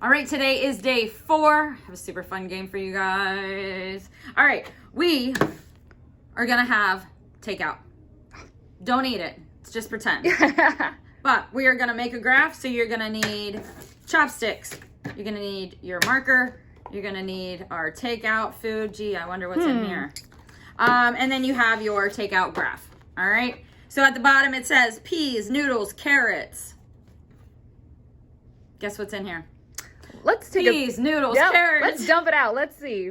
All right, today is day 4. I have a super fun game for you guys. All right, we are gonna have takeout. Don't eat it, it's just pretend. But we are gonna make a graph, so you're gonna need chopsticks. You're gonna need your marker. You're gonna need our takeout food. Gee, I wonder what's in here. And then you have your takeout graph, all right? So at the bottom it says peas, noodles, carrots. Guess what's in here? Let's take peas, noodles, carrots. Let's dump it out. Let's see.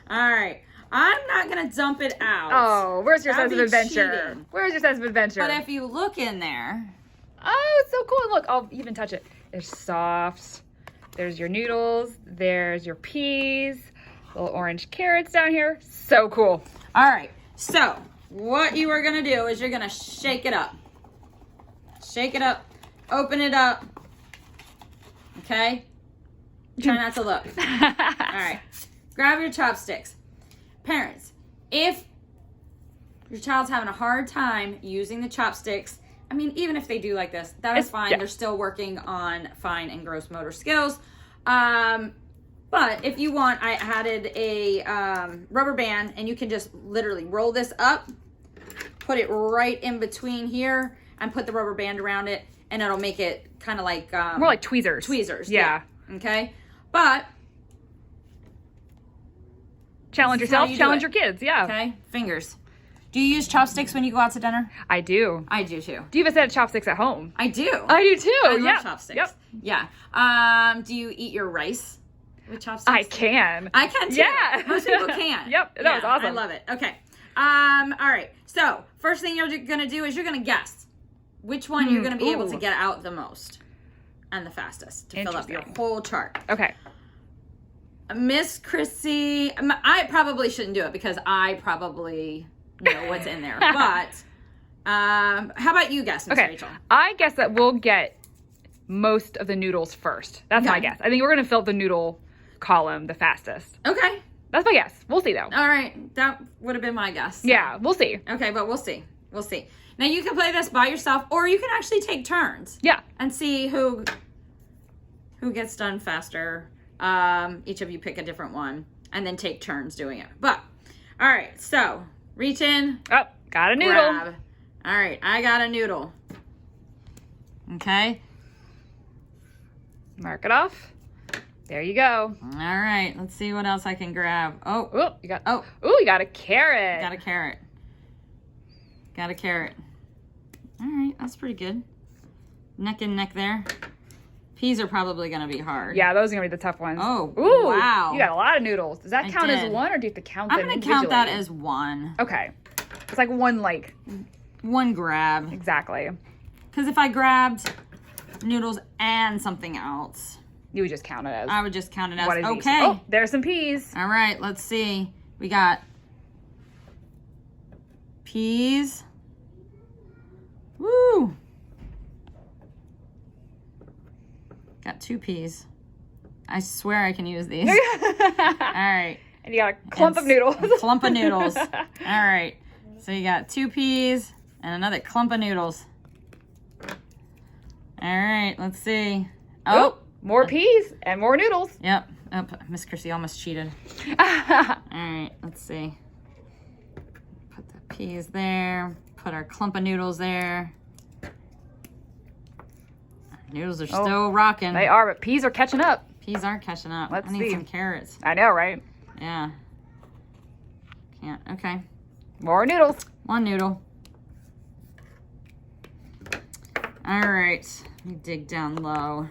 All right. I'm not going to dump it out. Oh, where's your sense of adventure? Cheating. Where's your sense of adventure? But if you look in there. Oh, it's so cool. Look, I'll even touch it. It's soft. There's your noodles. There's your peas. Little orange carrots down here. So cool. All right. So what you are going to do is you're going to shake it up. Shake it up. Open it up. Okay? Try not to look. All right. Grab your chopsticks. Parents, if your child's having a hard time using the chopsticks, I mean, even if they do like this, that is fine. Yeah. They're still working on fine and gross motor skills. But if you want, I added a rubber band, and you can just literally roll this up, put it right in between here, and put the rubber band around it, and it'll make it kind of like... more like tweezers. Tweezers, yeah. Okay? But... challenge yourself, challenge your kids, yeah. Okay? Fingers. Do you use chopsticks when you go out to dinner? I do. I do too. Do you have a set of chopsticks at home? I do. I do too. I love chopsticks. Yep. Yeah. Do you eat your rice with chopsticks? I can. I can too. Yeah. Most people can. Yep. That was awesome. I love it. Okay. All right. So first thing you're gonna do is you're gonna guess which one you're gonna be able to get out the most and the fastest to fill up your whole chart. Okay. Miss Chrissy, I probably shouldn't do it because I probably know what's in there. But how about you guess, Miss Rachel? I guess that we'll get most of the noodles first. That's my guess. I think we're going to fill up the noodle column the fastest. Okay. That's my guess. We'll see, though. All right. That would have been my guess. So. Yeah, we'll see. Okay, but we'll see. We'll see. Now, you can play this by yourself, or you can actually take turns. Yeah. And see who gets done faster. Each of you pick a different one and then take turns doing it. But, all right, so reach in. Oh, got a noodle. Grab. All right, I got a noodle. Okay. Mark it off. There you go. All right, let's see what else I can grab. Oh, you got you got a carrot. Got a carrot. Got a carrot. All right, that's pretty good. Neck and neck there. Peas are probably going to be hard. Yeah, those are going to be the tough ones. Oh, ooh, wow. You got a lot of noodles. Does that count as one, or do you have to count them individually? I'm going to count that as one. Okay. It's like one grab. Exactly. Because if I grabbed noodles and something else... you would just count it as... I would just count it as... okay. Okay. Oh, there's some peas. All right, let's see. We got peas. Woo! Got 2 peas. I swear I can use these. All right. And you got a clump of noodles. Clump of noodles. All right. So you got 2 peas and another clump of noodles. All right. Let's see. Oh, more peas and more noodles. Yep. Oh, Miss Chrissy almost cheated. All right. Let's see. Put the peas there. Put our clump of noodles there. Noodles are still rocking. They are, but peas are catching up. Peas are catching up. Let's see. I need some carrots. I know, right? Yeah. Can't. Okay. More noodles. 1 noodle. All right. Let me dig down low.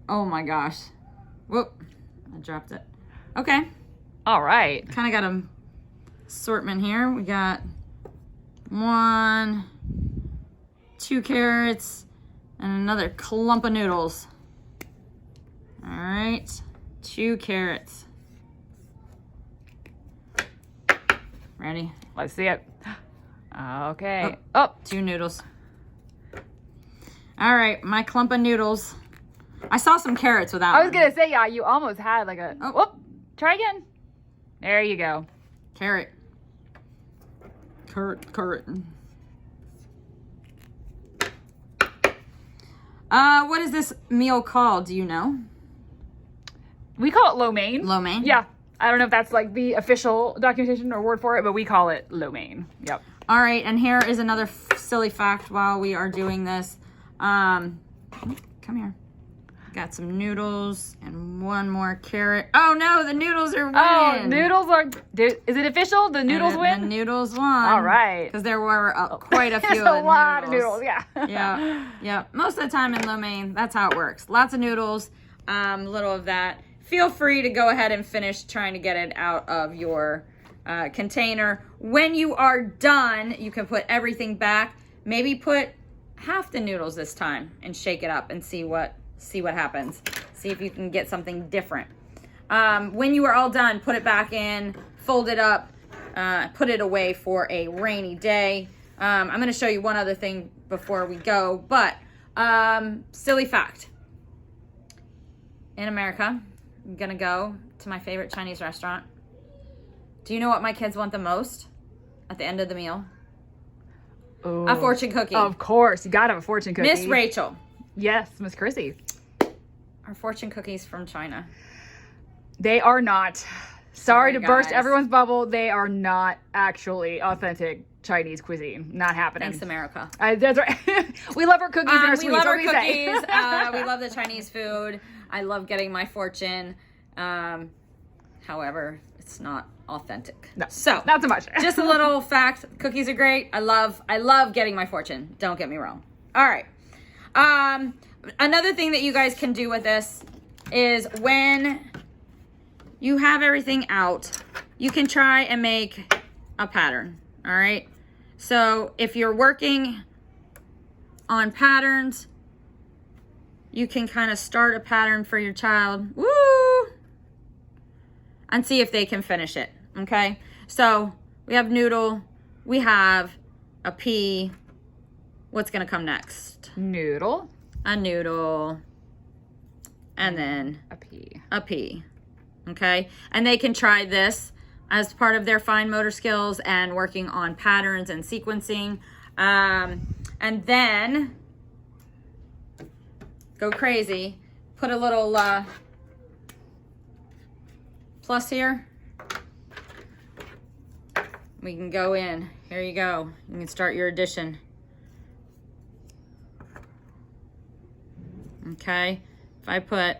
Oh my gosh. Whoop. I dropped it. Okay. All right. Kind of got an assortment here. We got 1, 2 carrots, and another clump of noodles. All right, 2 carrots. Ready? Let's see it. Okay. Oh, 2 noodles. All right, my clump of noodles. I saw some carrots without I was going to say, yeah, you almost had like a... Oh. Whoop. Try again. There you go. Carrot. Carrot. What is this meal called? Do you know? We call it lo mein. Lo mein? Yeah. I don't know if that's like the official documentation or word for it, but we call it lo mein. Yep. All right, and here is another silly fact while we are doing this. Come here. Got some noodles and one more carrot. Oh no, the noodles are winning. Oh, noodles are. Is it official? The noodles win? The noodles won. All right. Because there were quite a few. There's a lot of noodles. Yeah. Yeah. Most of the time in lo mein, that's how it works. Lots of noodles, little of that. Feel free to go ahead and finish trying to get it out of your container. When you are done, you can put everything back. Maybe put half the noodles this time and shake it up and see what happens. See if you can get something different. When you are all done, put it back in, fold it up, put it away for a rainy day. I'm going to show you one other thing before we go, but silly fact. In America, I'm going to go to my favorite Chinese restaurant. Do you know what my kids want the most at the end of the meal? Ooh. A fortune cookie. Of course. You got to have a fortune cookie. Miss Rachel. Yes, Miss Chrissy. Are fortune cookies from China? They are not. Sorry to burst guys. everyone's bubble. They are not actually authentic Chinese cuisine. Not happening. Thanks, America. That's right. We love our cookies and our We sweets. love our What do we say? cookies. We love the Chinese food. I love getting my fortune. However, it's not authentic. No, so not so much. Just a little fact. Cookies are great. I love getting my fortune. Don't get me wrong. All right. Another thing that you guys can do with this is when you have everything out, you can try and make a pattern. All right. So if you're working on patterns, you can kind of start a pattern for your child. Woo! And see if they can finish it. Okay. So we have noodle. We have a pea. What's going to come next? Noodle. A noodle. And then a pea. A pea. Okay. And they can try this as part of their fine motor skills and working on patterns and sequencing. And then go crazy. Put a little plus here. We can go in. Here you go. You can start your addition. Okay. If I put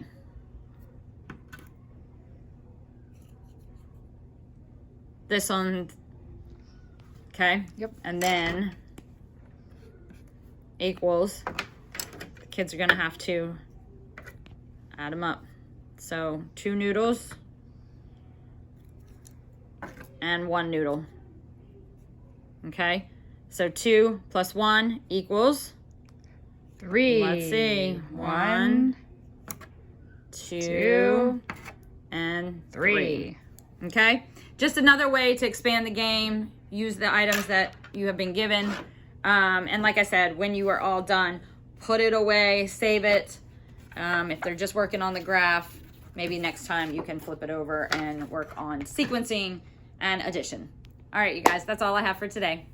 this on, okay. Yep. And then equals, the kids are gonna have to add them up. So 2 noodles and 1 noodle. Okay. So 2 plus 1 equals 3. Let's see. 1, 2, and 3. Okay. Just another way to expand the game. Use the items that you have been given. And like I said, when you are all done, put it away, save it. If they're just working on the graph, maybe next time you can flip it over and work on sequencing and addition. All right, you guys, that's all I have for today.